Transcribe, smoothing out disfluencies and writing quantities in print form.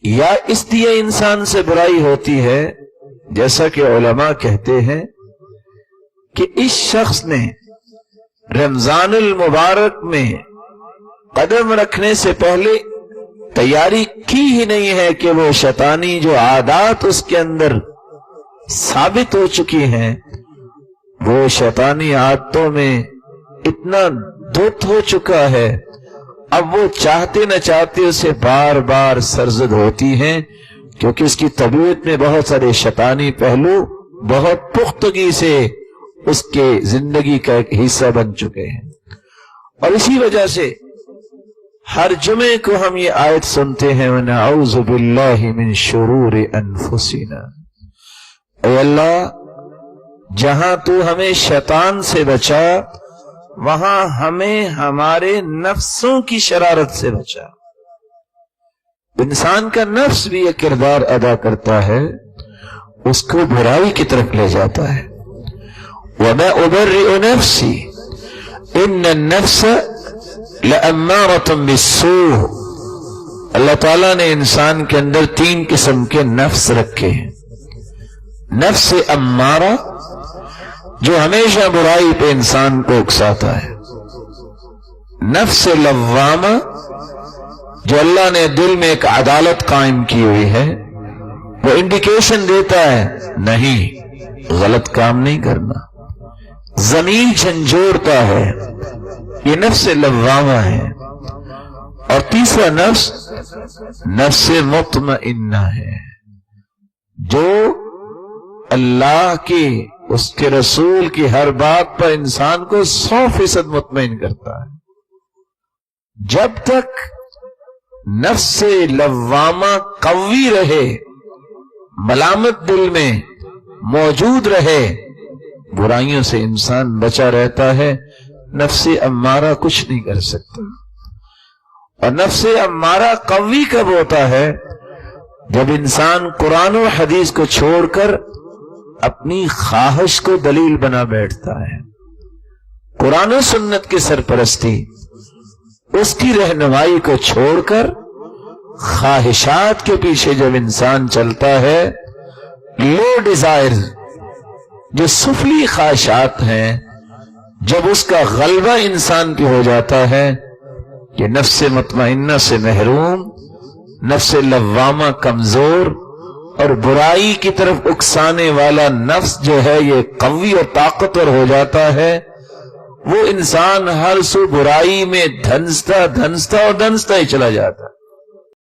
یا اس لیے انسان سے برائی ہوتی ہے جیسا کہ علماء کہتے ہیں کہ اس شخص نے رمضان المبارک میں قدم رکھنے سے پہلے تیاری کی ہی نہیں ہے کہ وہ شیطانی جو عادات اس کے اندر ثابت ہو چکی ہیں وہ شیطانی عادتوں میں اتنا دھت ہو چکا ہے، اب وہ چاہتے نہ چاہتے اسے بار بار سرزد ہوتی ہیں، کیونکہ اس کی طبیعت میں بہت سارے شیطانی پہلو بہت پختگی سے اس کے زندگی کا ایک حصہ بن چکے ہیں۔ اور اسی وجہ سے ہر جمعے کو ہم یہ آیت سنتے ہیں وَنَعُوذُ بِاللَّهِ مِن شُرُورِ أَنفُسِنَا، اے اللہ جہاں تو ہمیں شیطان سے بچا وہاں ہمیں ہمارے نفسوں کی شرارت سے بچا۔ انسان کا نفس بھی یہ کردار ادا کرتا ہے، اس کو برائی کی طرف لے جاتا ہے۔ وَمَا أُبَرِّئُ نَفْسِي إِنَّ النَّفْسَ لَأَمَّارَةٌ بِالسُّوءِ، اللہ تعالیٰ نے انسان کے اندر 3 قسم کے نفس رکھے ہیں۔ نفس امارہ جو ہمیشہ برائی پہ انسان کو اکساتا ہے، نفس لوامہ جو اللہ نے دل میں ایک عدالت قائم کی ہوئی ہے، وہ انڈیکیشن دیتا ہے نہیں غلط کام نہیں کرنا، زمین جھنجھوڑتا ہے، یہ نفس لوامہ ہے۔ اور تیسرا نفس نفس مطمئنہ ہے، جو اللہ کی اس کے رسول کی ہر بات پر انسان کو 100% مطمئن کرتا ہے۔ جب تک نفس لوامہ قوی رہے، ملامت دل میں موجود رہے، برائیوں سے انسان بچا رہتا ہے، نفس امارہ کچھ نہیں کر سکتا۔ اور نفس امارہ قوی کب ہوتا ہے؟ جب انسان قرآن و حدیث کو چھوڑ کر اپنی خواہش کو دلیل بنا بیٹھتا ہے، قرآن و سنت کی سرپرستی، اس کی رہنمائی کو چھوڑ کر خواہشات کے پیچھے جب انسان چلتا ہے، لو ڈیزائر جو سفلی خواہشات ہیں، جب اس کا غلبہ انسان پہ ہو جاتا ہے، یہ نفس مطمئنہ سے محروم، نفس لوامہ کمزور اور برائی کی طرف اکسانے والا نفس جو ہے یہ قوی اور طاقتور ہو جاتا ہے، وہ انسان ہر سو برائی میں دھنستا ہی چلا جاتا ہے۔